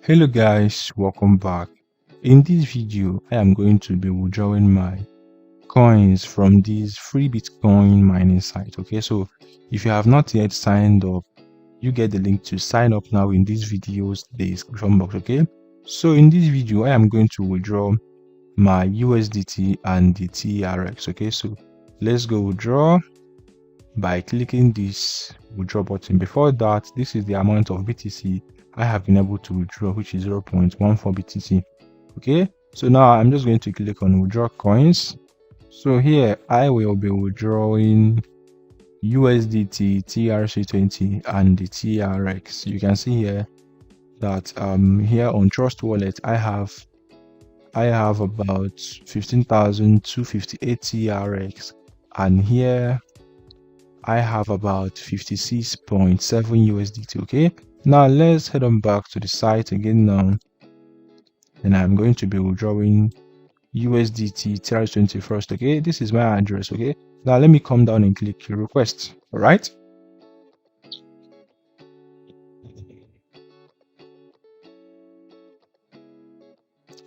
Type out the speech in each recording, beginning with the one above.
Hello guys, welcome back. In this video I am going to be withdrawing my coins from this free Bitcoin mining site. Okay, so if you have not yet signed up, you get the link to sign up now in this video's description box. Okay, so in this video I am going to withdraw my USDT and the TRX. Okay, so let's go withdraw by clicking this withdraw button. Before that, this is the amount of BTC I have been able to withdraw, which is 0.14 BTC. Okay, so now I'm just going to click on withdraw coins. So here I will be withdrawing USDT, TRC20 and the TRX. You can see here that here on Trust Wallet I have about 15,258 TRX, and here I have about 56.7 USDT. Okay, now let's head on back to the site again now, and I'm going to be withdrawing USDT TRC20 first. Okay, this is my address. Okay, now let me come down and click request. All right,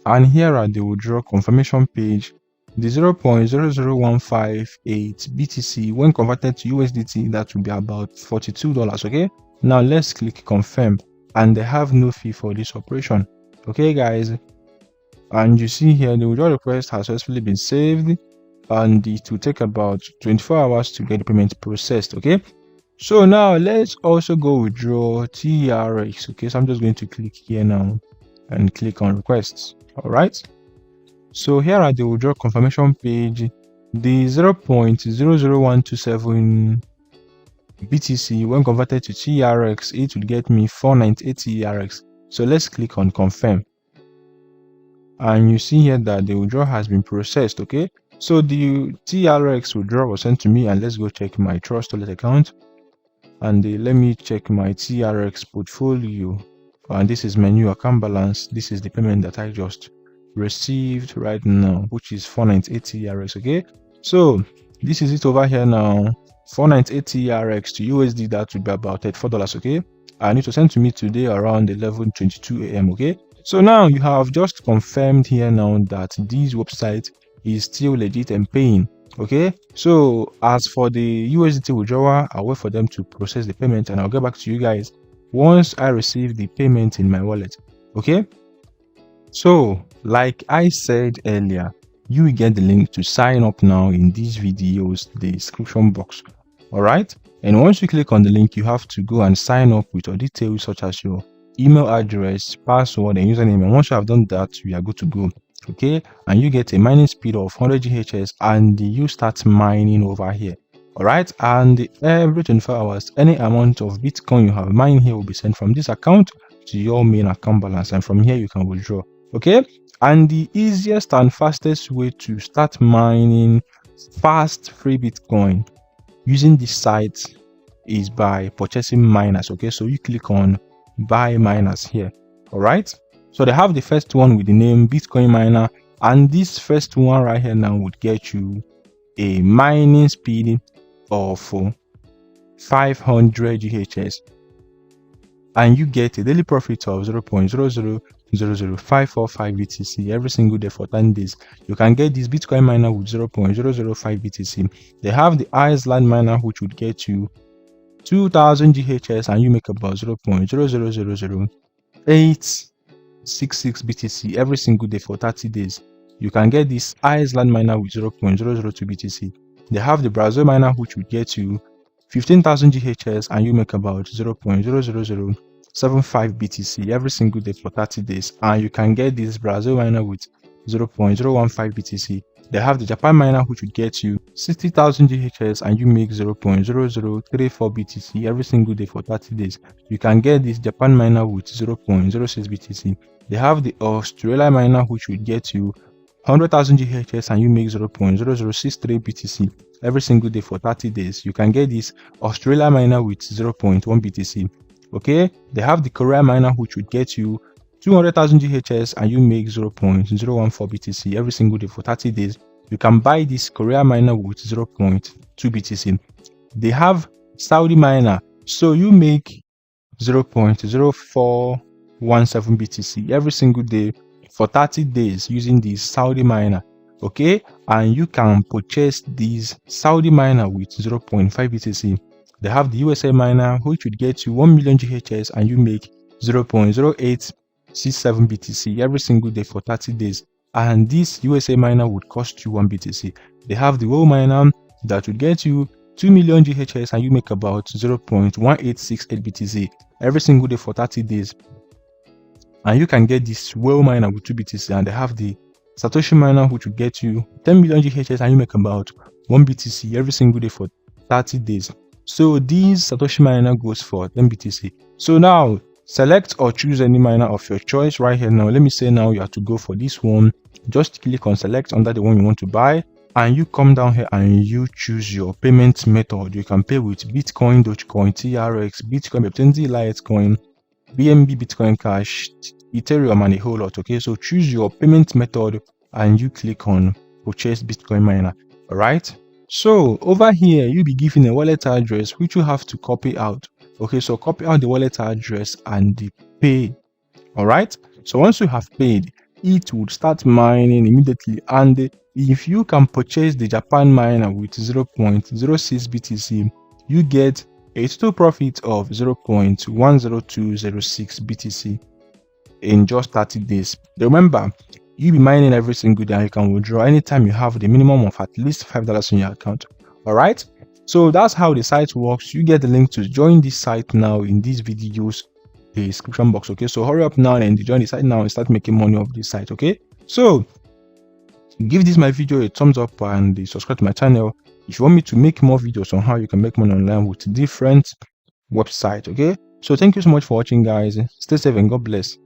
and here at the withdraw confirmation page, the 0.00158 BTC when converted to USDT, that will be about $42. Okay, now let's click confirm, and they have no fee for this operation. Okay guys, and you see here the withdrawal request has successfully been saved, and it will take about 24 hours to get the payment processed. Okay, so now let's also go withdraw TRX. Okay, so I'm just going to click here now and click on requests. All right, so here at the withdraw confirmation page, the 0.00127 BTC when converted to TRX, it will get me 498 TRX. So let's click on confirm, and you see here that the withdrawal has been processed. Okay, so the TRX withdrawal was sent to me, and let's go check my Trust Wallet account, and let me check my TRX portfolio, and this is my new account balance. This is the payment that I just received right now, which is 498 TRX. Okay, so this is it over here now, 498 TRX to USD, that would be about $34. Okay, and it was sent to me today around 11:22 AM. Okay, so now you have just confirmed here now that this website is still legit and paying. Okay, so as for the USDT withdrawal, I'll wait for them to process the payment, and I'll get back to you guys once I receive the payment in my wallet. Okay, so like I said earlier, you will get the link to sign up now in this video's description box. All right, and once you click on the link, you have to go and sign up with your details such as your email address, password and username, and once you have done that, you are good to go. Okay, and you get a mining speed of 100 GHz, and you start mining over here. All right, and every 24 hours, any amount of Bitcoin you have mined here will be sent from this account to your main account balance, and from here you can withdraw. Okay, and the easiest and fastest way to start mining fast free Bitcoin using this site is by purchasing miners. Okay, so you click on buy miners here. All right, so they have the first one with the name Bitcoin miner, and this first one right here now would get you a mining speed of 500 GHz, and you get a daily profit of 0.0000545 BTC every single day for 10 days. You can get this Bitcoin miner with 0.005 BTC. They have the Iceland miner, which would get you 2000 GHz, and you make about 0.0000866 BTC every single day for 30 days. You can get this Iceland miner with 0.002 BTC. They have the Brazil miner, which would get you 15,000 GHz, and you make about 0.00075 BTC every single day for 30 days. And you can get this Brazil miner with 0.015 BTC. They have the Japan miner, which would get you 60,000 GHz, and you make 0.0034 BTC every single day for 30 days. You can get this Japan miner with 0.06 BTC. They have the Australia miner, which would get you 100,000 GHz, and you make 0.0063 BTC every single day for 30 days. You can get this Australia miner with 0.1 BTC. Okay, they have the Korea miner, which would get you 200,000 GHz, and you make 0.014 BTC every single day for 30 days. You can buy this Korea miner with 0.2 BTC. They have Saudi miner, so you make 0.04 BTC every single day for 30 days using this Saudi miner. Okay, and you can purchase these Saudi miner with 0.5 BTC. They have the USA miner, which would get you 1 million GHS, and you make 0.0867 BTC every single day for 30 days. And this USA miner would cost you 1 BTC. They have the world miner that would get you 2 million GHS, and you make about 0.1868 BTC every single day for 30 days. And you can get this whale miner with 2 BTC, and they have the Satoshi miner, which will get you 10 million GHS, and you make about 1 BTC every single day for 30 days. So this Satoshi miner goes for 10 BTC. So now select or choose any miner of your choice right here. Now let me say now you have to go for this one. Just click on select under the one you want to buy, and you come down here and you choose your payment method. You can pay with Bitcoin, Dogecoin, TRX, Bitcoin, BTC, Litecoin, BNB, Bitcoin Cash, Ethereum, and a whole lot. Okay, so choose your payment method and you click on purchase Bitcoin miner. All right, so over here you'll be given a wallet address which you have to copy out. Okay, so copy out the wallet address and the pay. All right, so once you have paid, it would start mining immediately, and if you can purchase the Japan miner with 0.06 BTC, you get a total profit of 0.10206 BTC in just 30 days. Remember, you'll be mining every single day, and you can withdraw anytime you have the minimum of at least $5 in your account. All right, so that's how the site works. You get the link to join this site now in this video's description box. Okay, so hurry up now and join the site now and start making money off this site. Okay, so give this my video a thumbs up and subscribe to my channel if you want me to make more videos on how you can make money online with different websites. Okay, so thank you so much for watching, guys. Stay safe and God bless.